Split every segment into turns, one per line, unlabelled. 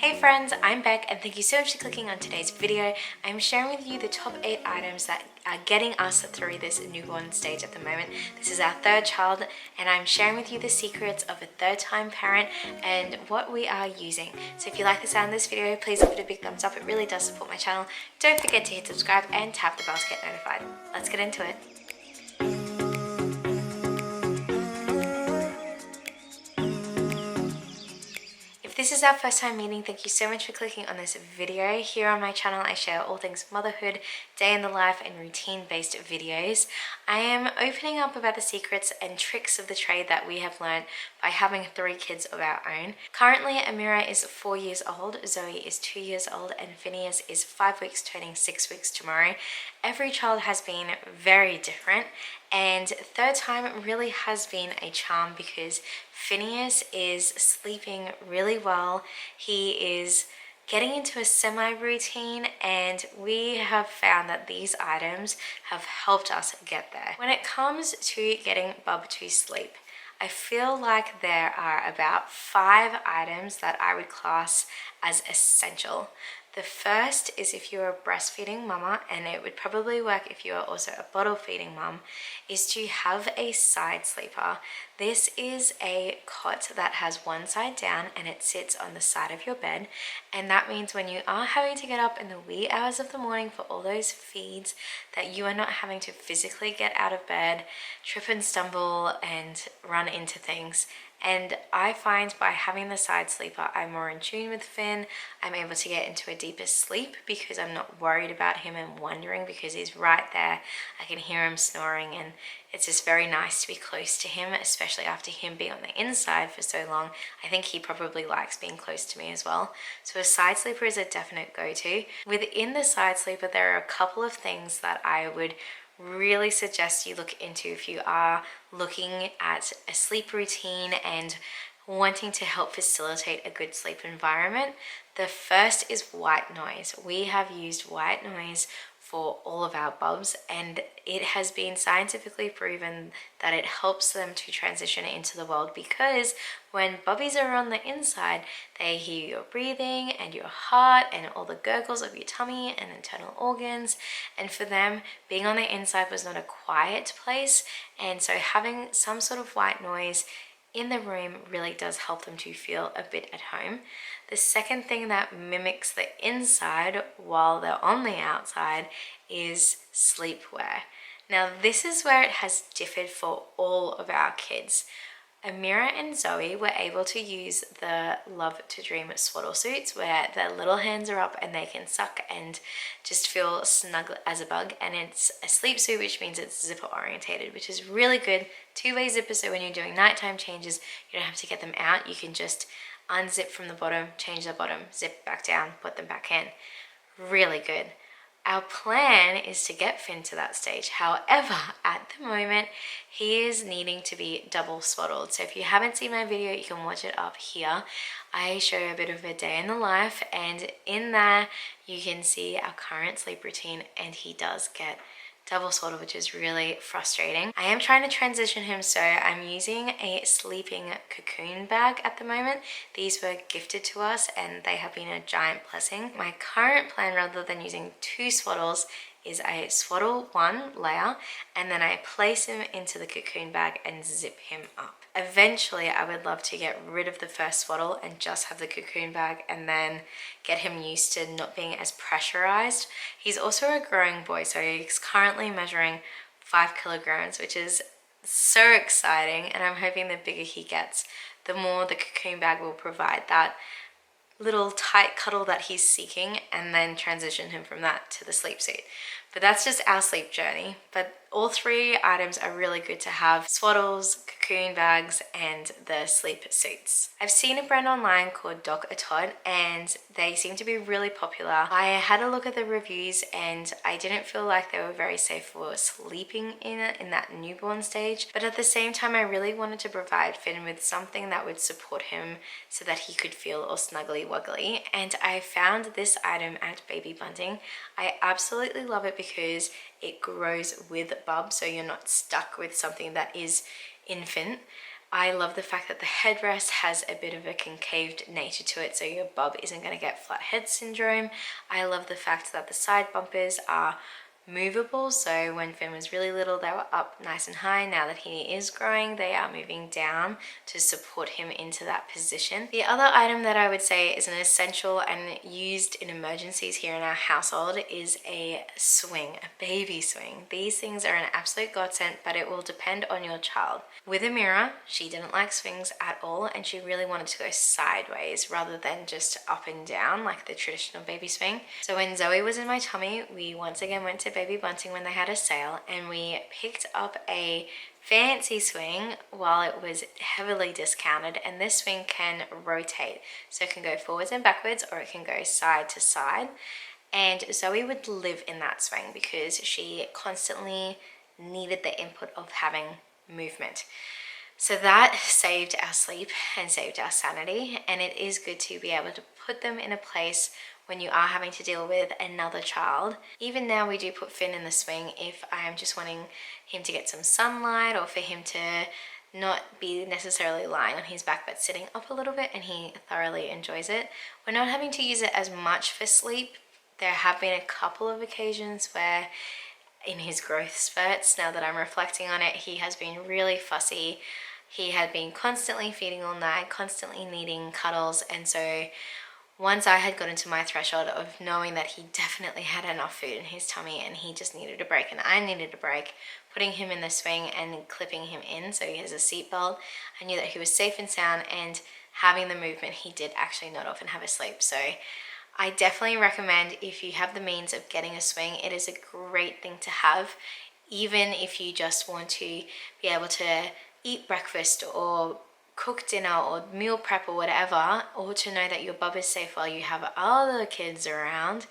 Hey friends, I'm Beck and thank you so much for clicking on today's video. I'm sharing with you the top 8 items that are getting us through this newborn stage at the moment. This is our third child and I'm sharing with you the secrets of a third time parent and what we are using. So if you like the sound of this video, please give it a big thumbs up. It really does support my channel. Don't forget to hit subscribe and tap the bell to get notified. Let's get into it. If this is our first time meeting, thank you so much for clicking on this video. Here on my channel, I share all things motherhood, day in the life, and routine-based videos. I am opening up about the secrets and tricks of the trade that we have learned by having 3 kids of our own. Currently, Amira is 4 years old, Zoe is 2 years old, and Finneas is 5 weeks turning 6 weeks tomorrow. Every child has been very different, and third time really has been a charm because Finneas is sleeping really well. He is getting into a semi-routine and we have found that these items have helped us get there. When it comes to getting Bub to sleep, I feel like there are about 5 items that I would class as essential. The first is if you're a breastfeeding mama, and it would probably work if you are also a bottle feeding mum, is to have a side sleeper. This is a cot that has one side down and it sits on the side of your bed, and that means when you are having to get up in the wee hours of the morning for all those feeds, that you are not having to physically get out of bed, trip and stumble and run into things. And I find by having the side sleeper, I'm more in tune with Finn. I'm able to get into a deeper sleep because I'm not worried about him and wondering because he's right there. I can hear him snoring and it's just very nice to be close to him, especially after him being on the inside for so long. I think he probably likes being close to me as well. So a side sleeper is a definite go-to. Within the side sleeper, there are a couple of things that I would really suggest you look into if you are looking at a sleep routine and wanting to help facilitate a good sleep environment. The first is white noise. We have used white noise for all of our bubs and it has been scientifically proven that it helps them to transition into the world because when bubbies are on the inside, they hear your breathing and your heart and all the gurgles of your tummy and internal organs, and for them, being on the inside was not a quiet place, and so having some sort of white noise in the room really does help them to feel a bit at home. The second thing that mimics the inside while they're on the outside is sleepwear. Now this is where it has differed for all of our kids. Amira and Zoe were able to use the Love to Dream swaddle suits where their little hands are up and they can suck and just feel snug as a bug, and it's a sleep suit, which means it's zipper orientated, which is really good. 2-way zipper, so when you're doing nighttime changes you don't have to get them out, you can just unzip from the bottom, change the bottom, zip back down, put them back in. Really good. Our plan is to get Finn to that stage. However, at the moment, he is needing to be double swaddled. So if you haven't seen my video, you can watch it up here. I show you a bit of a day in the life, and in there you can see our current sleep routine, and he does get double swaddle, which is really frustrating. I am trying to transition him, so I'm using a sleeping cocoon bag at the moment. These were gifted to us and they have been a giant blessing. My current plan, rather than using 2 swaddles, is I swaddle 1 layer and then I place him into the cocoon bag and zip him up. Eventually, I would love to get rid of the first swaddle and just have the cocoon bag and then get him used to not being as pressurized. He's also a growing boy, so he's currently measuring 5 kilograms, which is so exciting, and I'm hoping the bigger he gets, the more the cocoon bag will provide that little tight cuddle that he's seeking, and then transition him from that to the sleep suit. But that's just our sleep journey. But all 3 items are really good to have: swaddles, cocoon bags, and the sleep suits. I've seen a brand online called Doc a Todd and they seem to be really popular. I had a look at the reviews and I didn't feel like they were very safe for sleeping in that newborn stage, but at the same time I really wanted to provide Finn with something that would support him so that he could feel all snuggly wuggly, and I found this item at Baby Bunting. I absolutely love it because it grows with Bub, so you're not stuck with something that is infant. I love the fact that the headrest has a bit of a concaved nature to it, so your bub isn't going to get flat head syndrome. I love the fact that the side bumpers are movable, so when Finn was really little they were up nice and high. Now that he is growing, they are moving down to support him into that position. The other item that I would say is an essential and used in emergencies here in our household is a swing, a baby swing. These things are an absolute godsend, but it will depend on your child. With Amira, she didn't like swings at all, and she really wanted to go sideways rather than just up and down like the traditional baby swing. So when Zoe was in my tummy, we once again went to Baby Bunting when they had a sale, and we picked up a fancy swing while it was heavily discounted, and this swing can rotate, so it can go forwards and backwards, or it can go side to side. And Zoe would live in that swing because she constantly needed the input of having movement. So that saved our sleep and saved our sanity, and it is good to be able to put them in a place when you are having to deal with another child. Even now we do put Finn in the swing if I am just wanting him to get some sunlight, or for him to not be necessarily lying on his back but sitting up a little bit, and he thoroughly enjoys it. We're not having to use it as much for sleep. There have been a couple of occasions where in his growth spurts, now that I'm reflecting on it, he has been really fussy. He had been constantly feeding all night, constantly needing cuddles, and so once I had gotten to my threshold of knowing that he definitely had enough food in his tummy and he just needed a break and I needed a break, putting him in the swing and clipping him in so he has a seatbelt, I knew that he was safe and sound, and having the movement, he did actually not often have a sleep. So I definitely recommend, if you have the means of getting a swing, it is a great thing to have, even if you just want to be able to eat breakfast or cook dinner or meal prep or whatever, or to know that your bub is safe while you have other kids around.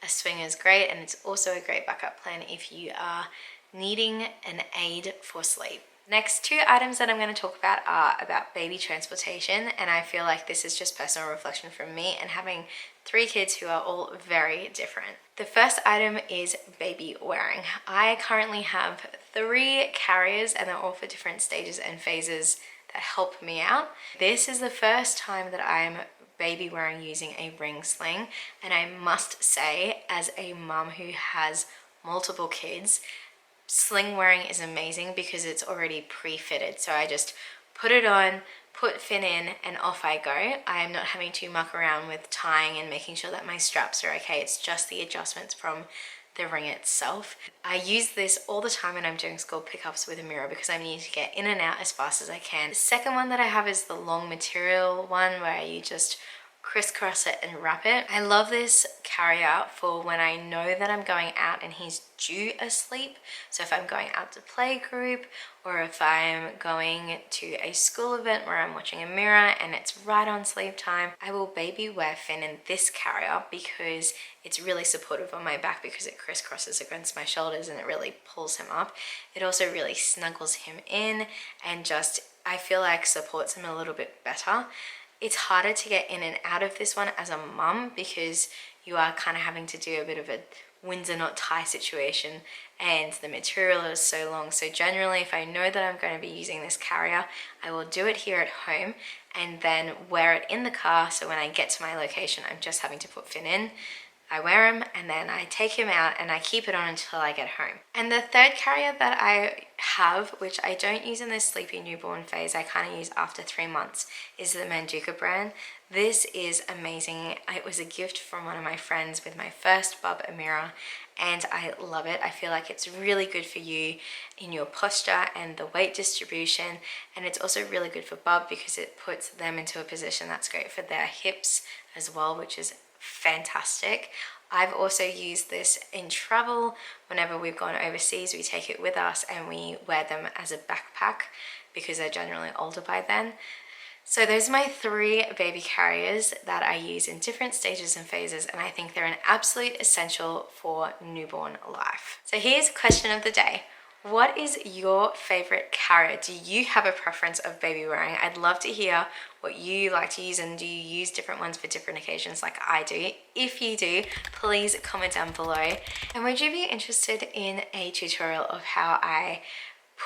A swing is great, and it's also a great backup plan if you are needing an aid for sleep. Next two items that I'm going to talk about are about baby transportation, and I feel like this is just personal reflection from me and having 3 kids who are all very different. The first item is baby wearing. I currently have 3 carriers, and they're all for different stages and phases that help me out. This is the first time that I'm baby wearing using a ring sling, and I must say, as a mum who has multiple kids, sling wearing is amazing because it's already pre-fitted. So I just put it on, put Finn in, and off I go. I am not having to muck around with tying and making sure that my straps are okay. It's just the adjustments from the ring itself. I use this all the time when I'm doing school pickups with Amira because I need to get in and out as fast as I can. The second one that I have is the long material one where you just crisscross it and wrap it. I love this carrier for when I know that I'm going out and he's due asleep. So if I'm going out to play group, or if I'm going to a school event where I'm watching Amira and it's right on sleep time, I will baby wear Finn in this carrier because it's really supportive on my back because it crisscrosses against my shoulders and it really pulls him up. It also really snuggles him in and just, I feel like, supports him a little bit better. It's harder to get in and out of this one as a mum because you are kind of having to do a bit of a Windsor knot tie situation, and the material is so long. So generally, if I know that I'm going to be using this carrier, I will do it here at home and then wear it in the car. So when I get to my location, I'm just having to put Finn in. I wear him and then I take him out and I keep it on until I get home. And the third carrier that I have, which I don't use in this sleepy newborn phase, I kind of use after 3 months, is the Manduka brand. This is amazing. It was a gift from one of my friends with my first bub, Amira, and I love it. I feel like it's really good for you in your posture and the weight distribution, and it's also really good for bub because it puts them into a position that's great for their hips as well, which is fantastic. I've also used this in travel. Whenever we've gone overseas, we take it with us and we wear them as a backpack because they're generally older by then. So those are my 3 baby carriers that I use in different stages and phases, and I think they're an absolute essential for newborn life. So here's a question of the day. What is your favorite carrier? Do you have a preference of baby wearing? I'd love to hear what you like to use, and do you use different ones for different occasions like I do? If you do, please comment down below. And would you be interested in a tutorial of how I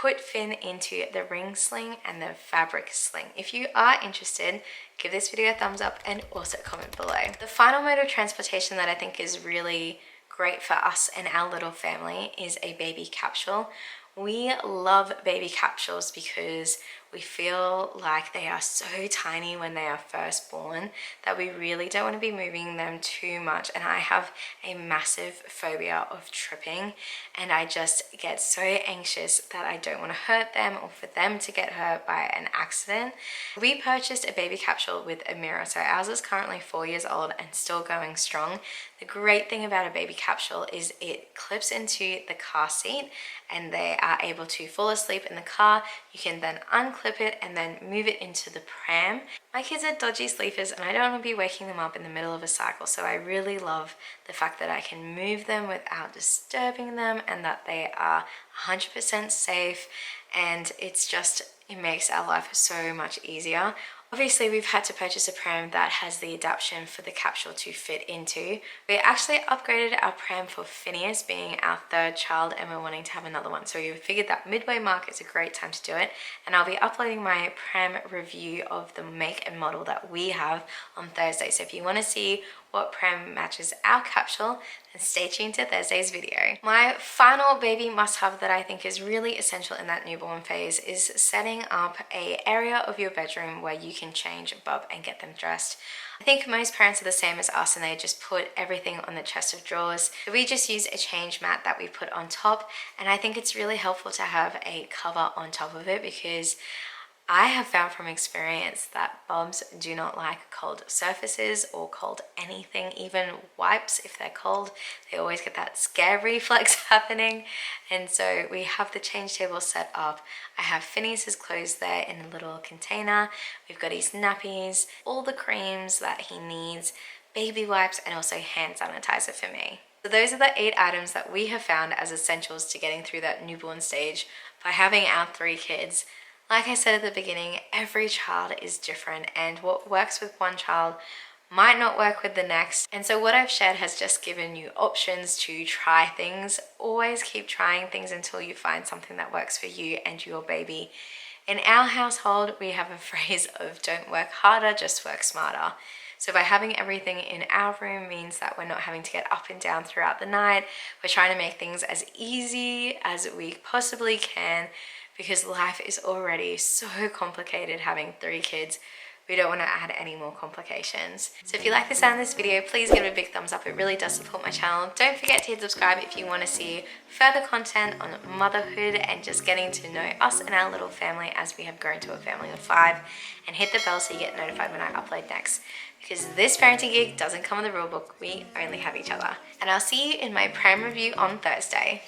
put Finn into the ring sling and the fabric sling. If you are interested, give this video a thumbs up and also comment below. The final mode of transportation that I think is really great for us and our little family is a baby capsule. We love baby capsules because we feel like they are so tiny when they are first born that we really don't want to be moving them too much, and I have a massive phobia of tripping, and I just get so anxious that I don't want to hurt them or for them to get hurt by an accident. We purchased a baby capsule with Amira, so ours is currently 4 years old and still going strong. The great thing about a baby capsule is it clips into the car seat and they are able to fall asleep in the car. You can then unclip it and then move it into the pram. My kids are dodgy sleepers and I don't want to be waking them up in the middle of a cycle, so I really love the fact that I can move them without disturbing them and that they are 100% safe, and it makes our life so much easier. Obviously, we've had to purchase a pram that has the adaptation for the capsule to fit into. We actually upgraded our pram for Finneas, being our third child, and we're wanting to have another one. So we figured that midway mark is a great time to do it. And I'll be uploading my pram review of the make and model that we have on Thursday. So if you want to see what pram matches our capsule, then stay tuned to Thursday's video. My final baby must-have that I think is really essential in that newborn phase is setting up an area of your bedroom where you can change Bub and get them dressed. I think most parents are the same as us and they just put everything on the chest of drawers. So we just use a change mat that we put on top, and I think it's really helpful to have a cover on top of it because I have found from experience that Bubs do not like cold surfaces or cold anything, even wipes if they're cold. They always get that scare reflex happening. And so we have the change table set up. I have Finneas' clothes there in a little container. We've got his nappies, all the creams that he needs, baby wipes, and also hand sanitizer for me. So those are the 8 items that we have found as essentials to getting through that newborn stage by having our 3 kids. Like I said at the beginning, every child is different, and what works with one child might not work with the next. And so what I've shared has just given you options to try things. Always keep trying things until you find something that works for you and your baby. In our household, we have a phrase of don't work harder, just work smarter. So by having everything in our room means that we're not having to get up and down throughout the night. We're trying to make things as easy as we possibly can, because life is already so complicated having 3 kids. We don't want to add any more complications. So if you like the sound of this video, please give it a big thumbs up. It really does support my channel. Don't forget to hit subscribe if you want to see further content on motherhood and just getting to know us and our little family as we have grown to a family of 5. And hit the bell so you get notified when I upload next. Because this parenting gig doesn't come with a rule book. We only have each other. And I'll see you in my pram review on Thursday.